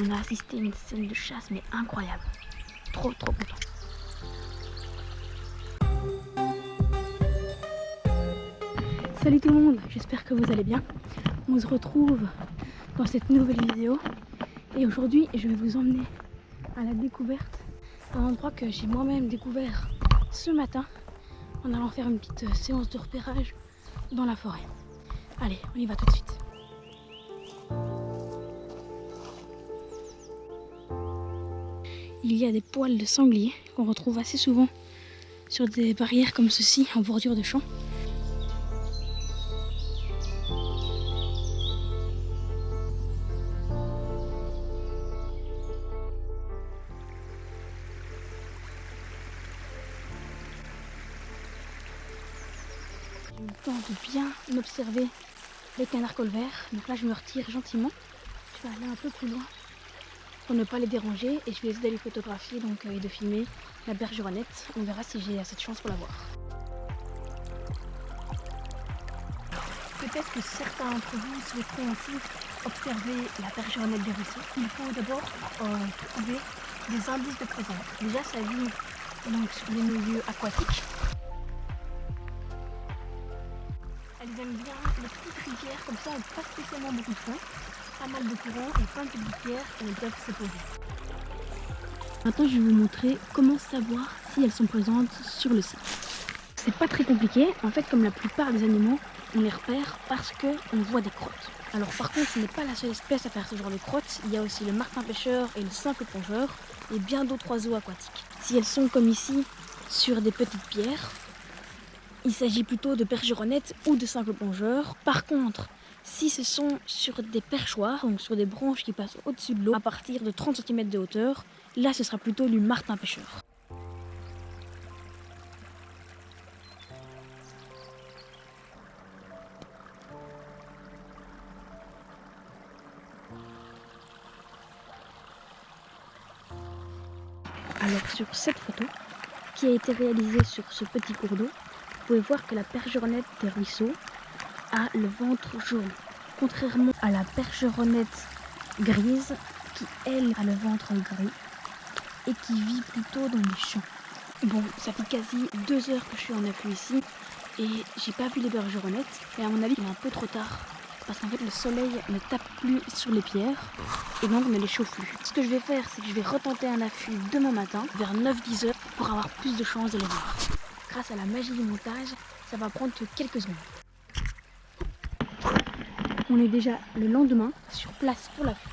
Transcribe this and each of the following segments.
On a assisté à une scène de chasse mais incroyable. Trop content. Salut tout le monde, j'espère que vous allez bien. On se retrouve dans cette nouvelle vidéo. Et aujourd'hui, je vais vous emmener à la découverte d'un endroit que j'ai moi-même découvert ce matin en allant faire une petite séance de repérage dans la forêt. Allez, on y va tout de suite. Il y a des poils de sanglier qu'on retrouve assez souvent sur des barrières comme ceci en bordure de champs. J'ai eu le temps de bien observer les canards colverts. Donc là, je me retire gentiment. Je vais aller un peu plus loin pour ne pas les déranger et je vais essayer d'aller photographier donc, et de filmer la bergeronnette. On verra si j'ai assez de chance pour la voir. Peut-être que certains d'entre vous souhaiteront aussi observer la bergeronnette des ruisseaux. Il faut d'abord trouver des indices de présence. Déjà, ça vit donc sur les milieux aquatiques. Elles aiment bien les petites rivières comme ça, pas spécialement beaucoup de fond, pas mal de courant et plein de petites pierres où elles peuvent se poser. Maintenant, je vais vous montrer comment savoir si elles sont présentes sur le site. C'est pas très compliqué. En fait, comme la plupart des animaux, on les repère parce qu'on voit des crottes. Alors par contre, ce n'est pas la seule espèce à faire ce genre de crottes. Il y a aussi le martin pêcheur et le simple plongeur et bien d'autres oiseaux aquatiques. Si elles sont comme ici, sur des petites pierres, il s'agit plutôt de bergeronnettes ou de simples plongeurs. Par contre, si ce sont sur des perchoirs, donc sur des branches qui passent au-dessus de l'eau, à partir de 30 cm de hauteur, là ce sera plutôt du martin pêcheur. Alors sur cette photo, qui a été réalisée sur ce petit cours d'eau, vous pouvez voir que la bergeronnette des ruisseaux a le ventre jaune, contrairement à la bergeronnette grise qui elle a le ventre gris et qui vit plutôt dans les champs. Bon, ça fait quasi 2 heures que je suis en affût ici et j'ai pas vu les bergeronnettes et à mon avis il est un peu trop tard parce qu'en fait le soleil ne tape plus sur les pierres et donc ne les chauffe plus. Ce que je vais faire, c'est que je vais retenter un affût demain matin vers 9-10 heures pour avoir plus de chance de les voir. Grâce à la magie du montage, ça va prendre que quelques secondes. On est déjà le lendemain sur place pour l'affût.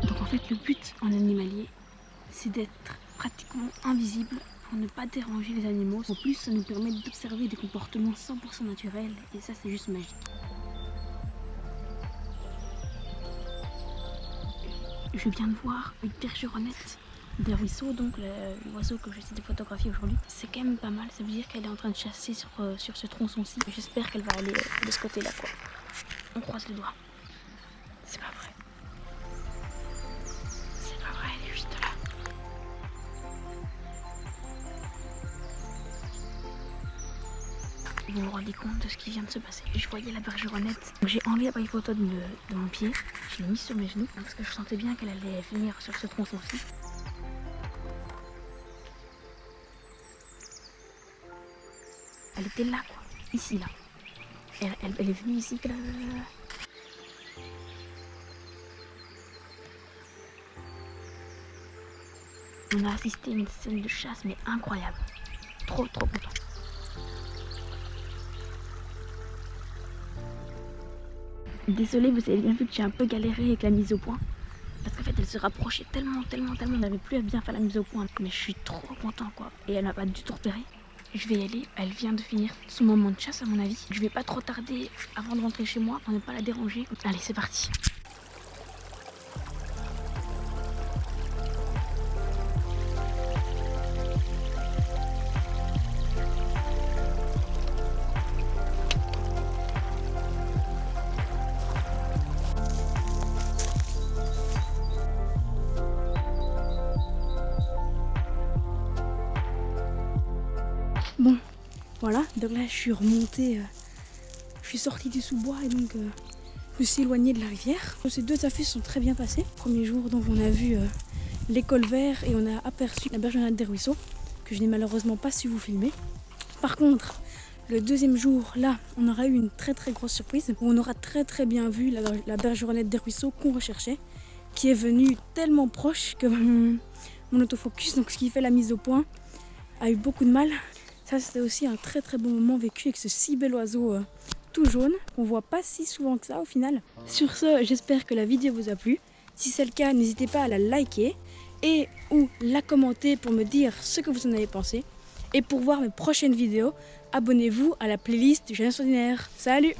Donc en fait le but en animalier, c'est d'être pratiquement invisible pour ne pas déranger les animaux. En plus, ça nous permet d'observer des comportements 100% naturels et ça c'est juste magique. Je viens de voir une bergeronnette des ruisseaux, donc l'oiseau que j'essaie de photographier aujourd'hui. C'est quand même pas mal, ça veut dire qu'elle est en train de chasser sur ce tronçon-ci. J'espère qu'elle va aller de ce côté-là quoi. On croise les doigts. C'est pas vrai. C'est pas vrai, elle est juste là. Vous vous rendez compte de ce qui vient de se passer. Je voyais la bergeronnette. J'ai enlevé l'appareil photo de mon pied. Je l'ai mis sur mes genoux parce que je sentais bien qu'elle allait venir sur ce tronçon-ci. Elle était là quoi. Ici là. Elle est venue ici. On a assisté à une scène de chasse mais incroyable. Trop content. Désolée, vous avez bien vu que j'ai un peu galéré avec la mise au point. Parce qu'en fait, elle se rapprochait tellement, on n'avait plus à bien faire la mise au point. Mais je suis trop content quoi. Et elle m'a pas du tout repéré. Je vais y aller, elle vient de finir son moment de chasse à mon avis. Je vais pas trop tarder avant de rentrer chez moi pour ne pas la déranger. Allez, c'est parti. Voilà, donc là je suis remontée, je suis sortie du sous-bois et donc je me suis éloignée de la rivière. Ces 2 affiches sont très bien passées. Premier jour, donc on a vu l'école vert et on a aperçu la bergernette des ruisseaux que je n'ai malheureusement pas su vous filmer. Par contre, le 2e jour, là, on aura eu une très grosse surprise où on aura très bien vu la bergeronnette des ruisseaux qu'on recherchait, qui est venue tellement proche que mon autofocus, donc ce qui fait la mise au point, a eu beaucoup de mal. Ça, c'était aussi un très bon moment vécu avec ce si bel oiseau tout jaune qu'on voit pas si souvent que ça au final. Sur ce, j'espère que la vidéo vous a plu. Si c'est le cas, n'hésitez pas à la liker et ou la commenter pour me dire ce que vous en avez pensé. Et pour voir mes prochaines vidéos, abonnez-vous à la playlist Jeunesse Ordinaire. Salut!